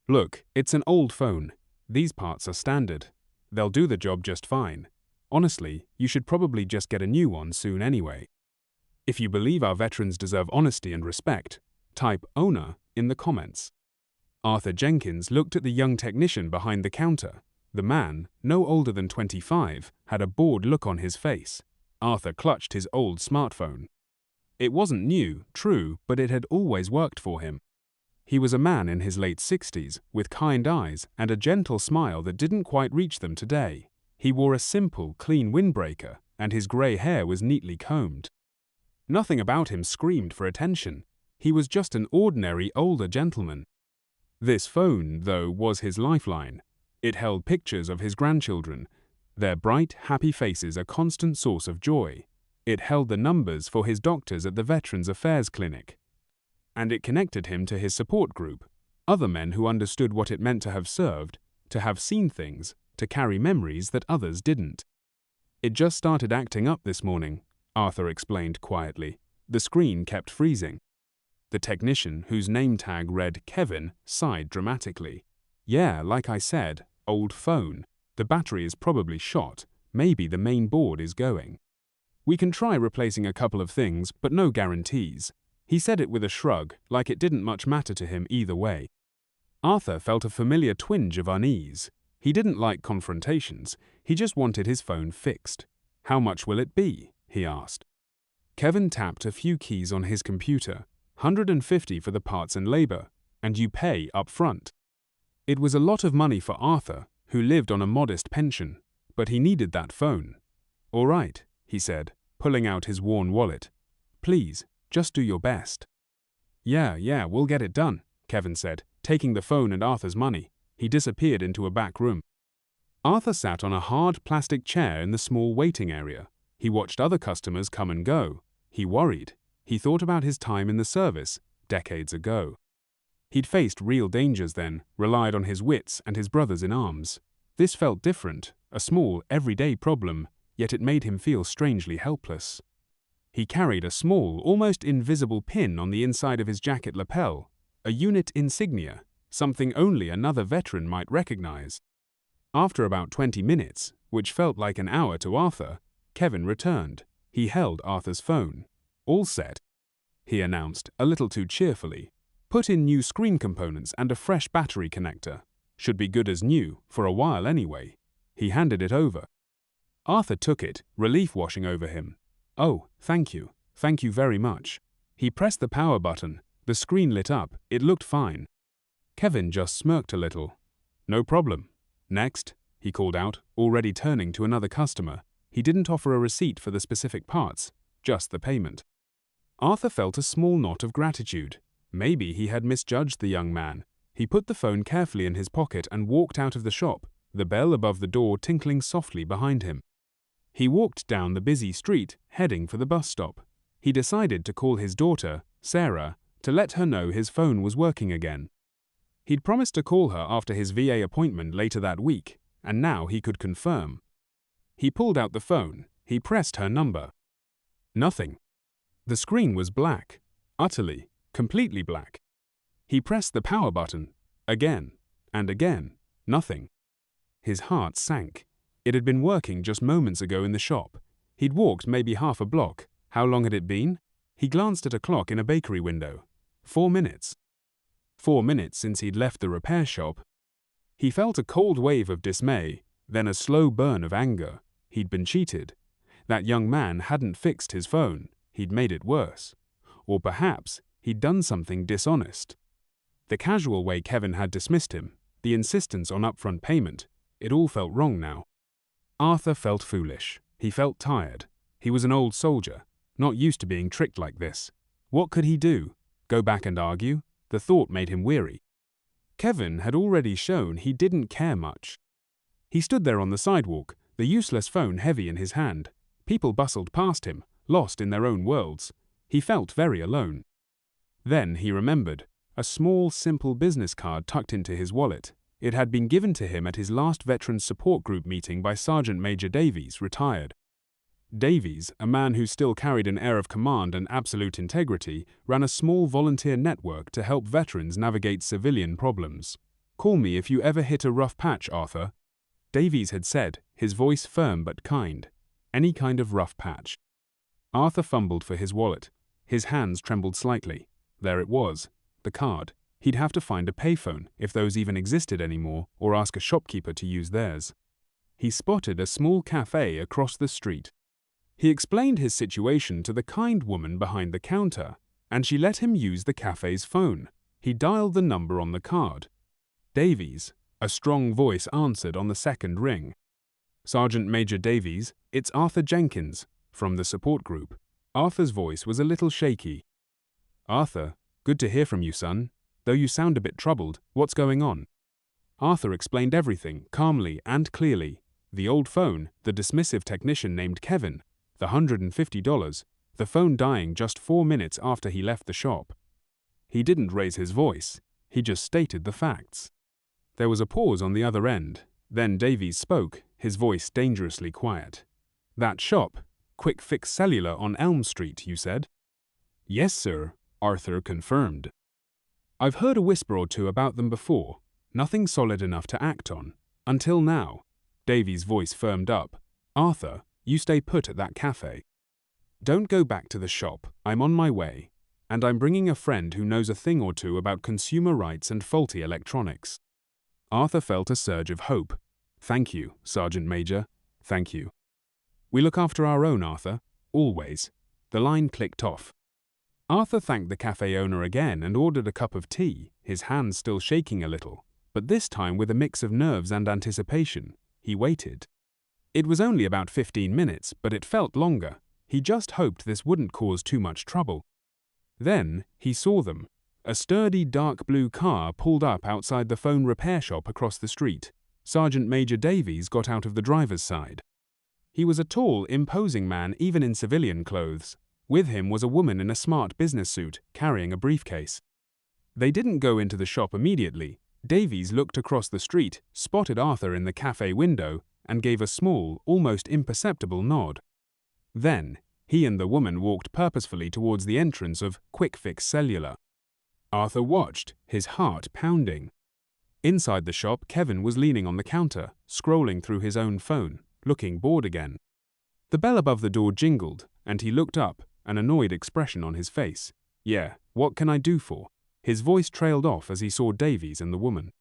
Look, it's an old phone. These parts are standard. They'll do the job just fine. Honestly, you should probably just get a new one soon anyway. If you believe our veterans deserve honesty and respect, type owner in the comments. Arthur Jenkins looked at the young technician behind the counter. The man, no older than 25, had a bored look on his face. Arthur clutched his old smartphone. It wasn't new, true, but it had always worked for him. He was a man in his late 60s, with kind eyes and a gentle smile that didn't quite reach them today. He wore a simple, clean windbreaker, and his grey hair was neatly combed. Nothing about him screamed for attention. He was just an ordinary older gentleman. This phone, though, was his lifeline. It held pictures of his grandchildren, their bright, happy faces a constant source of joy. It held the numbers for his doctors at the Veterans Affairs Clinic. And it connected him to his support group, other men who understood what it meant to have served, to have seen things, to carry memories that others didn't. It just started acting up this morning, Arthur explained quietly. The screen kept freezing. The technician, whose name tag read Kevin, sighed dramatically. Yeah, like I said, old phone. The battery is probably shot. Maybe the main board is going. We can try replacing a couple of things, but no guarantees. He said it with a shrug, like it didn't much matter to him either way. Arthur felt a familiar twinge of unease. He didn't like confrontations. He just wanted his phone fixed. How much will it be? He asked. Kevin tapped a few keys on his computer. $150 for the parts and labor, and you pay up front. It was a lot of money for Arthur, who lived on a modest pension, but he needed that phone. All right, he said, pulling out his worn wallet. Please, just do your best. Yeah, we'll get it done, Kevin said, taking the phone and Arthur's money. He disappeared into a back room. Arthur sat on a hard plastic chair in the small waiting area. He watched other customers come and go. He worried. He thought about his time in the service, decades ago. He'd faced real dangers then, relied on his wits and his brothers in arms. This felt different, a small, everyday problem, yet it made him feel strangely helpless. He carried a small, almost invisible pin on the inside of his jacket lapel, a unit insignia, something only another veteran might recognize. After about 20 minutes, which felt like an hour to Arthur, Kevin returned. He held Arthur's phone. All set, he announced, a little too cheerfully. Put in new screen components and a fresh battery connector. Should be good as new, for a while anyway. He handed it over. Arthur took it, relief washing over him. Oh, thank you. Thank you very much. He pressed the power button. The screen lit up. It looked fine. Kevin just smirked a little. No problem. Next, he called out, already turning to another customer. He didn't offer a receipt for the specific parts, just the payment. Arthur felt a small knot of gratitude. Maybe he had misjudged the young man. He put the phone carefully in his pocket and walked out of the shop, the bell above the door tinkling softly behind him. He walked down the busy street, heading for the bus stop. He decided to call his daughter, Sarah, to let her know his phone was working again. He'd promised to call her after his VA appointment later that week, and now he could confirm. He pulled out the phone. He pressed her number. Nothing. The screen was black. Utterly, completely black. He pressed the power button. Again. And again. Nothing. His heart sank. It had been working just moments ago in the shop. He'd walked maybe half a block. How long had it been? He glanced at a clock in a bakery window. 4 minutes. 4 minutes since he'd left the repair shop. He felt a cold wave of dismay, then a slow burn of anger. He'd been cheated. That young man hadn't fixed his phone. He'd made it worse. Or perhaps he'd done something dishonest. The casual way Kevin had dismissed him, the insistence on upfront payment, it all felt wrong now. Arthur felt foolish. He felt tired. He was an old soldier, not used to being tricked like this. What could he do? Go back and argue? The thought made him weary. Kevin had already shown he didn't care much. He stood there on the sidewalk, the useless phone heavy in his hand. People bustled past him, lost in their own worlds. He felt very alone. Then he remembered, a small, simple business card tucked into his wallet. It had been given to him at his last Veterans Support Group meeting by Sergeant Major Davies, retired. Davies, a man who still carried an air of command and absolute integrity, ran a small volunteer network to help veterans navigate civilian problems. Call me if you ever hit a rough patch, Arthur. Davies had said, his voice firm but kind. Any kind of rough patch. Arthur fumbled for his wallet. His hands trembled slightly. There it was, the card. He'd have to find a payphone, if those even existed anymore, or ask a shopkeeper to use theirs. He spotted a small cafe across the street. He explained his situation to the kind woman behind the counter, and she let him use the cafe's phone. He dialed the number on the card. Davies, a strong voice answered on the second ring. Sergeant Major Davies, it's Arthur Jenkins, from the support group. Arthur's voice was a little shaky. Arthur, good to hear from you, son. Though you sound a bit troubled, what's going on? Arthur explained everything, calmly and clearly. The old phone, the dismissive technician named Kevin, the $150, the phone dying just 4 minutes after he left the shop. He didn't raise his voice, he just stated the facts. There was a pause on the other end, then Davies spoke, his voice dangerously quiet. That shop, Quick Fix Cellular on Elm Street, you said? Yes, sir, Arthur confirmed. I've heard a whisper or two about them before, nothing solid enough to act on. Until now. Davies' voice firmed up. Arthur, you stay put at that cafe. Don't go back to the shop, I'm on my way. And I'm bringing a friend who knows a thing or two about consumer rights and faulty electronics. Arthur felt a surge of hope. Thank you, Sergeant Major. Thank you. We look after our own, Arthur. Always. The line clicked off. Arthur thanked the cafe owner again and ordered a cup of tea, his hands still shaking a little, but this time with a mix of nerves and anticipation. He waited. It was only about 15 minutes, but it felt longer. He just hoped this wouldn't cause too much trouble. Then, he saw them. A sturdy dark blue car pulled up outside the phone repair shop across the street. Sergeant Major Davies got out of the driver's side. He was a tall, imposing man even in civilian clothes. With him was a woman in a smart business suit, carrying a briefcase. They didn't go into the shop immediately. Davies looked across the street, spotted Arthur in the cafe window, and gave a small, almost imperceptible nod. Then, he and the woman walked purposefully towards the entrance of Quick Fix Cellular. Arthur watched, his heart pounding. Inside the shop, Kevin was leaning on the counter, scrolling through his own phone, looking bored again. The bell above the door jingled, and he looked up, an annoyed expression on his face. Yeah, what can I do for? His voice trailed off as he saw Davies and the woman.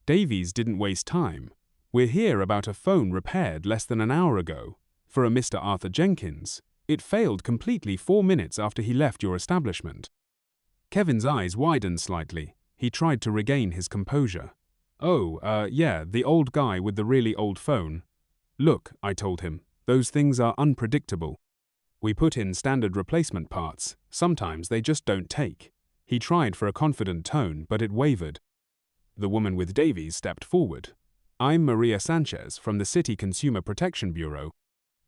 Davies didn't waste time. We're here about a phone repaired less than an hour ago. For a Mr. Arthur Jenkins. It failed completely 4 minutes after he left your establishment. Kevin's eyes widened slightly. He tried to regain his composure. Yeah, the old guy with the really old phone. Look, I told him, those things are unpredictable. We put in standard replacement parts. Sometimes they just don't take. He tried for a confident tone, but it wavered. The woman with Davies stepped forward. I'm Maria Sanchez from the City Consumer Protection Bureau,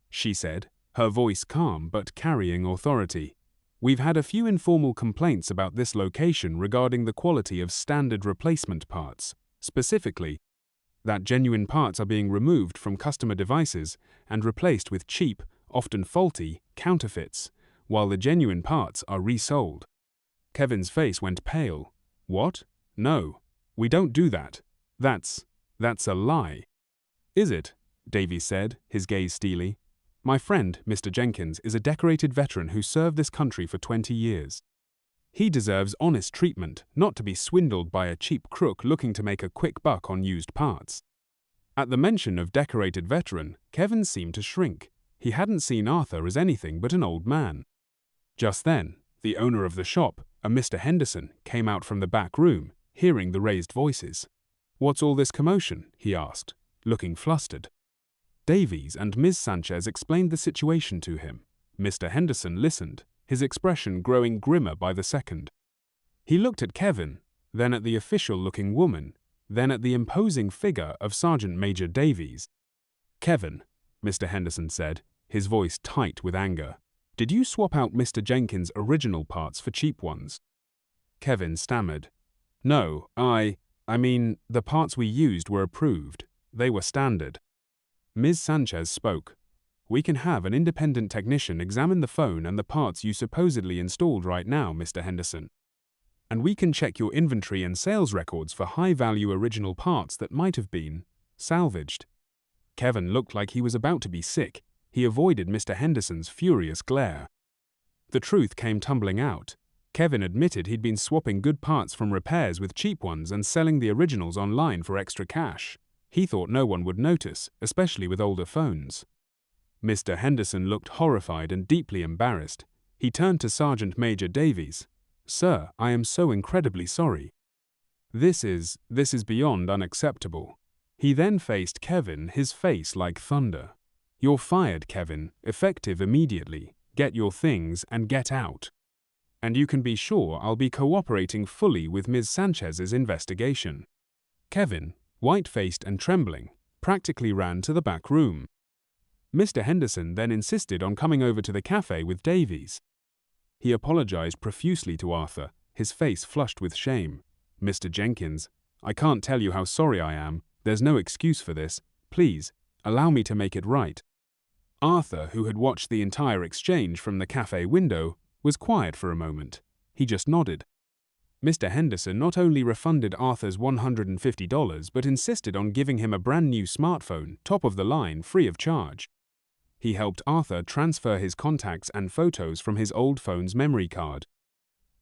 she said, her voice calm but carrying authority. We've had a few informal complaints about this location regarding the quality of standard replacement parts, specifically, that genuine parts are being removed from customer devices and replaced with cheap, often faulty, counterfeits, while the genuine parts are resold. Kevin's face went pale. What? No, we don't do that. That's a lie. Is it? Davies said, his gaze steely. My friend, Mr. Jenkins, is a decorated veteran who served this country for 20 years. He deserves honest treatment, not to be swindled by a cheap crook looking to make a quick buck on used parts. At the mention of decorated veteran, Kevin seemed to shrink. He hadn't seen Arthur as anything but an old man. Just then, the owner of the shop, a Mr. Henderson, came out from the back room, hearing the raised voices. What's all this commotion? He asked, looking flustered. Davies and Ms. Sanchez explained the situation to him. Mr. Henderson listened, his expression growing grimmer by the second. He looked at Kevin, then at the official-looking woman, then at the imposing figure of Sergeant Major Davies. Kevin, Mr. Henderson said, his voice tight with anger, did you swap out Mr. Jenkins' original parts for cheap ones? Kevin stammered. No, I mean, the parts we used were approved. They were standard. Ms. Sanchez spoke. We can have an independent technician examine the phone and the parts you supposedly installed right now, Mr. Henderson. and we can check your inventory and sales records for high-value original parts that might have been salvaged. Kevin looked like he was about to be sick. He avoided Mr. Henderson's furious glare. The truth came tumbling out. Kevin admitted he'd been swapping good parts from repairs with cheap ones and selling the originals online for extra cash. He thought no one would notice, especially with older phones. Mr. Henderson looked horrified and deeply embarrassed. He turned to Sergeant Major Davies. "Sir, I am so incredibly sorry. This is beyond unacceptable." He then faced Kevin, his face like thunder. "You're fired, Kevin, effective immediately. Get your things and get out. And you can be sure I'll be cooperating fully with Ms. Sanchez's investigation." Kevin, white-faced and trembling, practically ran to the back room. Mr. Henderson then insisted on coming over to the cafe with Davies. He apologized profusely to Arthur, his face flushed with shame. "Mr. Jenkins, I can't tell you how sorry I am. There's no excuse for this. Please, allow me to make it right." Arthur, who had watched the entire exchange from the cafe window, was quiet for a moment. He just nodded. Mr. Henderson not only refunded Arthur's $150 but insisted on giving him a brand new smartphone, top of the line, free of charge. He helped Arthur transfer his contacts and photos from his old phone's memory card.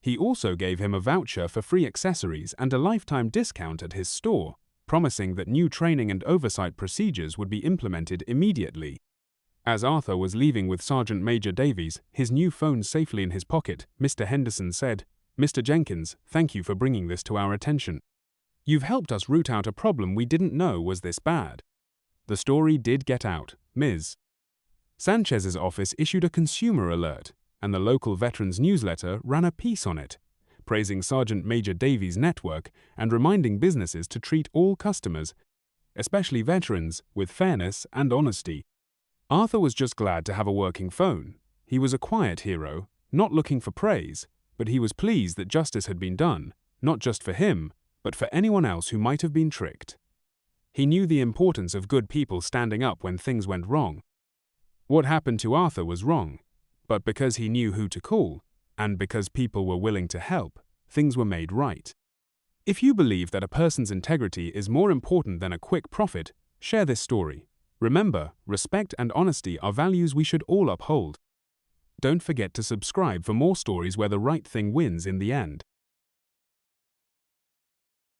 He also gave him a voucher for free accessories and a lifetime discount at his store, promising that new training and oversight procedures would be implemented immediately. As Arthur was leaving with Sergeant Major Davies, his new phone safely in his pocket, Mr. Henderson said, "Mr. Jenkins, thank you for bringing this to our attention. You've helped us root out a problem we didn't know was this bad." The story did get out. Ms. Sanchez's office issued a consumer alert, and the local veterans newsletter ran a piece on it, praising Sergeant Major Davies' network and reminding businesses to treat all customers, especially veterans, with fairness and honesty. Arthur was just glad to have a working phone. He was a quiet hero, not looking for praise, but he was pleased that justice had been done, not just for him, but for anyone else who might have been tricked. He knew the importance of good people standing up when things went wrong. What happened to Arthur was wrong, but because he knew who to call, and because people were willing to help, things were made right. If you believe that a person's integrity is more important than a quick profit, share this story. Remember, respect and honesty are values we should all uphold. Don't forget to subscribe for more stories where the right thing wins in the end.